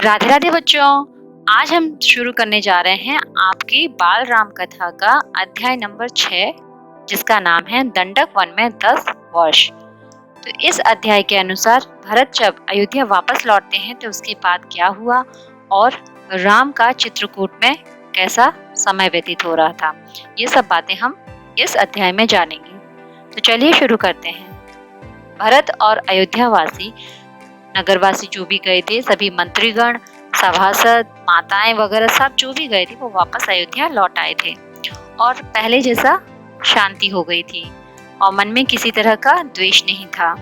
राधे राधे बच्चों। आज हम शुरू करने जा रहे हैं आपकी बाल राम कथा का अध्याय नंबर 6, जिसका नाम है दंडक वन में 10 वर्ष। तो इस अध्याय के अनुसार भरत जब अयोध्या वापस लौटते हैं तो उसके बाद क्या हुआ और राम का चित्रकूट में कैसा समय व्यतीत हो रहा था, ये सब बातें हम इस अध्याय में जानेंगे। तो चलिए शुरू करते हैं। भरत और अयोध्या वासी, नगरवासी जो भी गए थे, सभी मंत्रीगण, सभासद, माताएं वगैरह सब जो भी गए थे वो वापस अयोध्या लौट आए थे और पहले जैसा शांति हो गई थी और मन में किसी तरह का द्वेष नहीं था।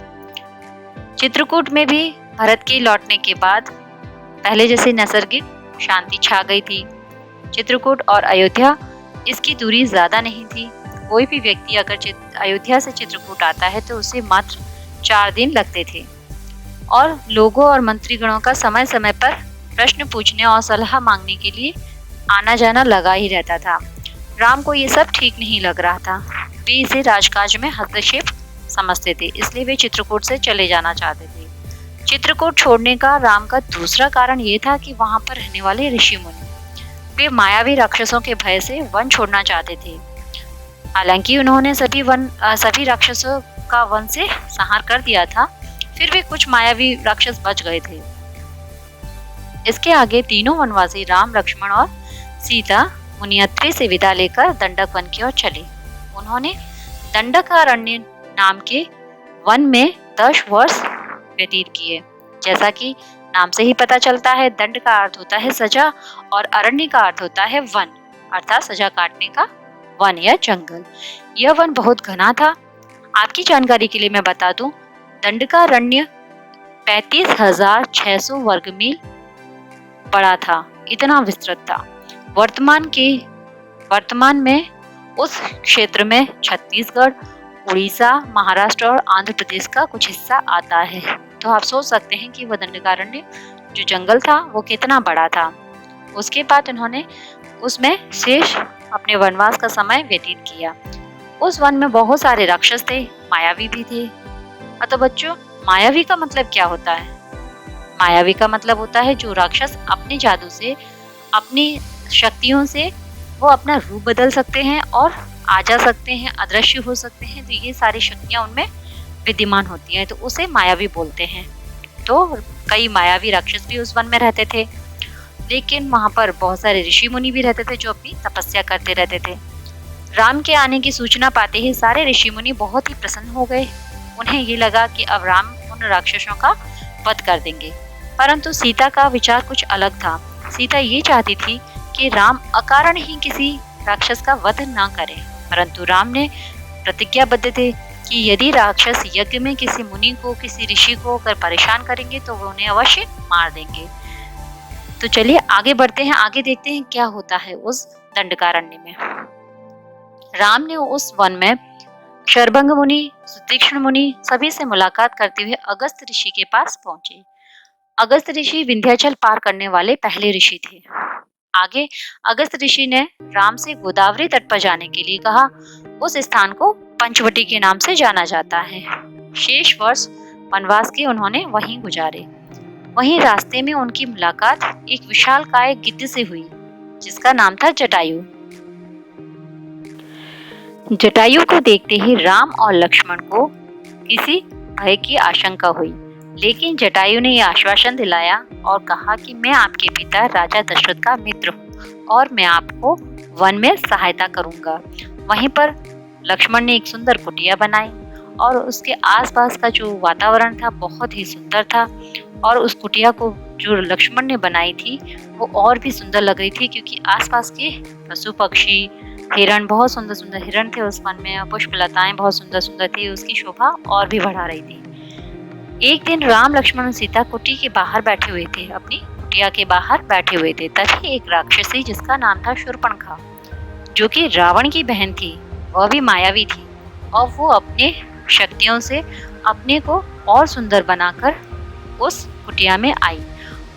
चित्रकूट में भी भरत के लौटने के बाद पहले जैसे नैसर्गिक शांति छा गई थी। चित्रकूट और अयोध्या, इसकी दूरी ज्यादा नहीं थी। कोई भी व्यक्ति अगर अयोध्या से चित्रकूट आता है तो उसे मात्र 4 दिन लगते थे और लोगों और मंत्रीगणों का समय समय पर प्रश्न पूछने और सलाह मांगने के लिए आना जाना लगा ही रहता था। राम को ये सब ठीक नहीं लग रहा था। वे इसे राजकाज में हस्तक्षेप समझते थे, इसलिए वे चित्रकूट से चले जाना चाहते थे। चित्रकूट छोड़ने का राम का दूसरा कारण ये था कि वहां पर रहने वाले ऋषि मुनि, वे मायावी राक्षसों के भय से वन छोड़ना चाहते थे। हालांकि उन्होंने सभी राक्षसों का वन से संहार कर दिया था, फिर भी कुछ मायावी राक्षस बच गए थे। इसके आगे तीनों वनवासी राम, लक्ष्मण और सीता मुनियत्री से विदा लेकर दंडक वन की ओर चले। उन्होंने दंडकारण्य नाम के वन में 10 वर्ष व्यतीत किए। जैसा कि नाम से ही पता चलता है, दंड का अर्थ होता है सजा और अरण्य का अर्थ होता है वन, अर्थात सजा काटने का वन या जंगल। यह वन बहुत घना था। आपकी जानकारी के लिए मैं बता दूं, दंडकारण्य 35,600 वर्ग मील बड़ा था, इतना विस्तृत था। वर्तमान में उस क्षेत्र में छत्तीसगढ़, उड़ीसा, महाराष्ट्र और आंध्र प्रदेश का कुछ हिस्सा आता है। तो आप सोच सकते हैं कि वह दंडकारण्य जो जंगल था वो कितना बड़ा था। उसके बाद उन्होंने उसमें शेष अपने वनवास का समय व्यतीत किया। उस वन में बहुत सारे राक्षस थे, मायावी भी थे। तो बच्चों, मायावी का मतलब क्या होता है? मायावी का मतलब होता है जो राक्षस अपने जादू से, अपनी शक्तियों से वो अपना रूप बदल सकते हैं और आ जा सकते हैं, अदृश्य हो सकते हैं। तो ये सारी शक्तियां उनमें विद्यमान होती हैं, तो उसे मायावी बोलते हैं। तो कई मायावी राक्षस भी उस वन में रहते थे, लेकिन वहां पर बहुत सारे ऋषि मुनि भी रहते थे जो अपनी तपस्या करते रहते थे। राम के आने की सूचना पाते ही सारे ऋषि मुनि बहुत ही प्रसन्न हो गए। उन्हें ये लगा कि अब राम उन राक्षसों का वध कर देंगे। परंतु सीता का विचार कुछ अलग था। सीता ये चाहती थी कि राम अकारण ही किसी राक्षस का वध न करें, परंतु राम ने प्रतिज्ञाबद्ध थे कि यदि राक्षस यज्ञ में किसी मुनि को, किसी ऋषि को अगर परेशान करेंगे तो वो उन्हें अवश्य मार देंगे। तो चलिए आगे बढ़ते हैं, आगे देखते हैं क्या होता है उस दंडकारण्य में। राम ने उस वन में शरभंग मुनि, सुतीक्ष्ण मुनि सभी से मुलाकात करते हुए अगस्त ऋषि के पास पहुंचे। अगस्त ऋषि विंध्याचल पार करने वाले पहले ऋषि थे। आगे अगस्त ऋषि ने राम से गोदावरी तट पर जाने के लिए कहा। उस स्थान को पंचवटी के नाम से जाना जाता है। शेष वर्ष वनवास के उन्होंने वहीं गुजारे। वहीं रास्ते में उनकी मुलाकात एक विशालकाय गिद्ध से हुई, जिसका नाम था जटायु। जटायु को देखते ही राम और लक्ष्मण को किसी भय की आशंका हुई, लेकिन जटायु ने यह आश्वासन दिलाया और कहा कि मैं आपके पिता राजा दशरथ का मित्र हूँ और मैं आपको वन में सहायता करूंगा। वहीं पर लक्ष्मण ने एक सुंदर कुटिया बनाई और उसके आसपास का जो वातावरण था बहुत ही सुंदर था और उस कुटिया को जो लक्ष्मण ने बनाई थी वो और भी सुंदर लग रही थी, क्योंकि आसपास के पशु पक्षी, हिरण, बहुत सुंदर सुंदर हिरण थे उस वन में, पुष्पलताएं बहुत सुंदर सुंदर थी, उसकी शोभा और भी बढ़ा रही थी। एक दिन राम, लक्ष्मण और सीता कुटी के बाहर बैठे हुए थे, अपनी कुटिया के बाहर बैठे हुए थे। तभी एक राक्षसी जिसका नाम था शूर्पणखा, जो कि रावण की बहन थी, वह भी मायावी थी और वो अपने शक्तियों से अपने को और सुंदर बनाकर उस कुटिया में आई।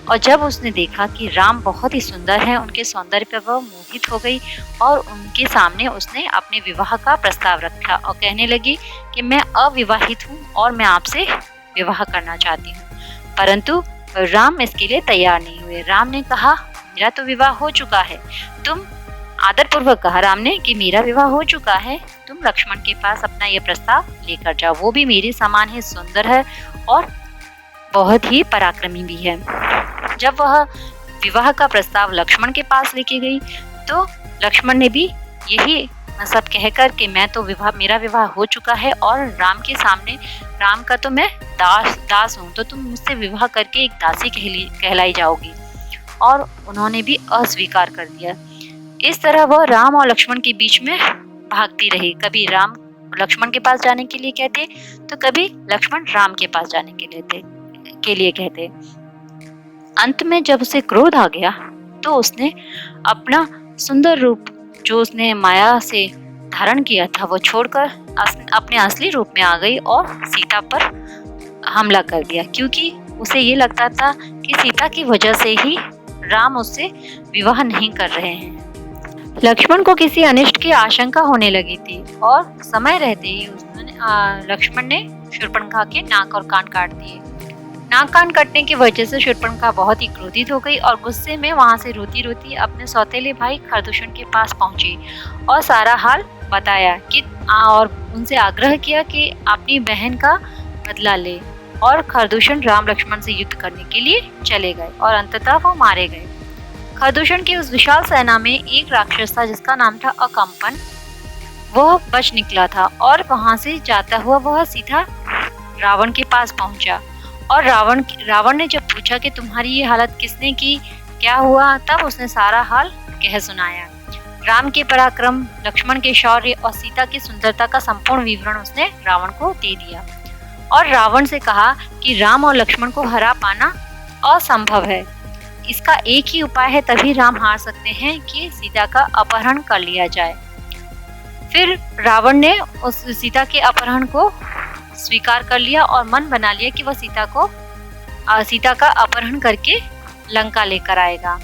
और जब उसने देखा कि राम बहुत ही सुंदर हैं, उनके सौंदर्य पर वह मोहित हो गई और उनके सामने उसने अपने विवाह का प्रस्ताव रखा और कहने लगी कि मैं अविवाहित हूँ और मैं आपसे विवाह करना चाहती हूँ। परंतु राम इसके लिए तैयार नहीं हुए। राम ने कहा, मेरा तो विवाह हो चुका है। तुम आदरपूर्वक कहा राम ने कि मेरा विवाह हो चुका है, तुम लक्ष्मण के पास अपना ये प्रस्ताव लेकर जाओ। वो भी मेरे समान ही सुंदर है और बहुत ही पराक्रमी भी है। जब वह विवाह का प्रस्ताव लक्ष्मण के पास लेके गई तो लक्ष्मण ने भी यही सब कहकर कि मैं तो मेरा विवाह हो चुका है और राम के सामने, राम का तो मैं दास हूँ, तो तुम मुझसे विवाह करके एक दासी कहलाई जाओगी। और उन्होंने भी अस्वीकार कर दिया। इस तरह वह राम और लक्ष्मण के बीच में भागती रही। कभी राम लक्ष्मण के पास जाने के लिए कहते तो कभी लक्ष्मण राम के पास जाने के लिए कहते। अंत में जब उसे क्रोध आ गया तो उसने अपना सुंदर रूप जो उसने माया से धारण किया था वो छोड़कर अपने असली रूप में आ गई और सीता पर हमला कर दिया, क्योंकि उसे ये लगता था कि सीता की वजह से ही राम उससे विवाह नहीं कर रहे हैं। लक्ष्मण को किसी अनिष्ट की आशंका होने लगी थी और समय रहते ही लक्ष्मण ने शूर्पणखा के नाक और कान काट दिए। नाक कान कटने की वजह से शूर्पणखा बहुत ही क्रोधित हो गई और गुस्से में वहां से रोती रोती अपने सौतेले भाई खरदूषण के पास पहुंची और सारा हाल बताया और उनसे आग्रह किया कि अपनी बहन का बदला ले। और खरदूषण राम लक्ष्मण से युद्ध करने के लिए चले गए और अंततः वो मारे गए। खरदूषण की उस विशाल सेना में एक राक्षस था जिसका नाम था अकंपन। वह बच निकला था और वहां से जाता हुआ वह सीधा रावण के पास पहुंचा और रावण ने जब पूछा कि तुम्हारी ये हालत किसने की, क्या हुआ, तब उसने सारा हाल कह सुनाया। राम के पराक्रम, लक्ष्मण के शौर्य और सीता की सुंदरता का संपूर्ण विवरण उसने रावण को दे दिया और रावण से कहा कि राम और लक्ष्मण को हरा पाना असंभव है। इसका एक ही उपाय है, तभी राम हार सकते हैं कि सीता का अपहरण कर लिया जाए। फिर रावण ने उस सीता के अपहरण को स्वीकार कर लिया और मन बना लिया कि वह सीता का अपहरण करके लंका लेकर आएगा।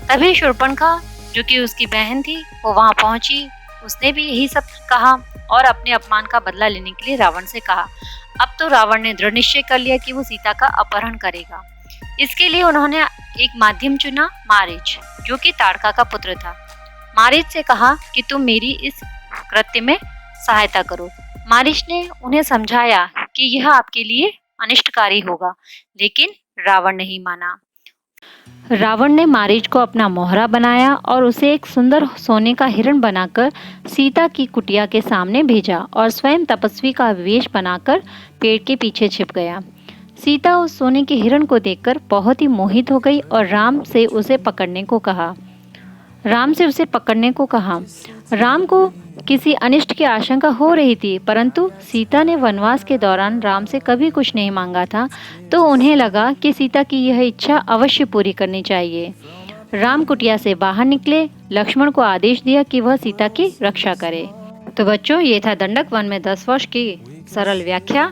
तभी शूर्पणखा जो कि उसकी बहन थी वो वहां पहुंची। उसने भी यही सब कहा और अपने अपमान का बदला लेने के लिए रावण से कहा। अब तो रावण ने दृढ़ निश्चय कर लिया कि वो सीता का अपहरण करेगा। इसके लिए उन्होंने एक माध्यम चुना, मारीच, जो कि ताड़का का पुत्र था। मारीच से कहा कि तुम मेरी इस कृत्य में सहायता करो। मारीच ने उन्हें समझाया कि यह आपके लिए अनिष्टकारी होगा, लेकिन रावण नहीं माना। रावण ने मारीच को अपना मोहरा बनाया और उसे एक सुंदर सोने का हिरण बनाकर सीता की कुटिया के सामने भेजा और स्वयं तपस्वी का वेश बनाकर पेड़ के पीछे छिप गया। सीता उस सोने के हिरण को देखकर बहुत ही मोहित हो गई और राम से उसे पकड़ने को कहा। राम को किसी अनिष्ट की आशंका हो रही थी, परंतु सीता ने वनवास के दौरान राम से कभी कुछ नहीं मांगा था, तो उन्हें लगा कि सीता की यह इच्छा अवश्य पूरी करनी चाहिए। राम कुटिया से बाहर निकले, लक्ष्मण को आदेश दिया कि वह सीता की रक्षा करे। तो बच्चों, ये था दंडक वन में 10 वर्ष की सरल व्याख्या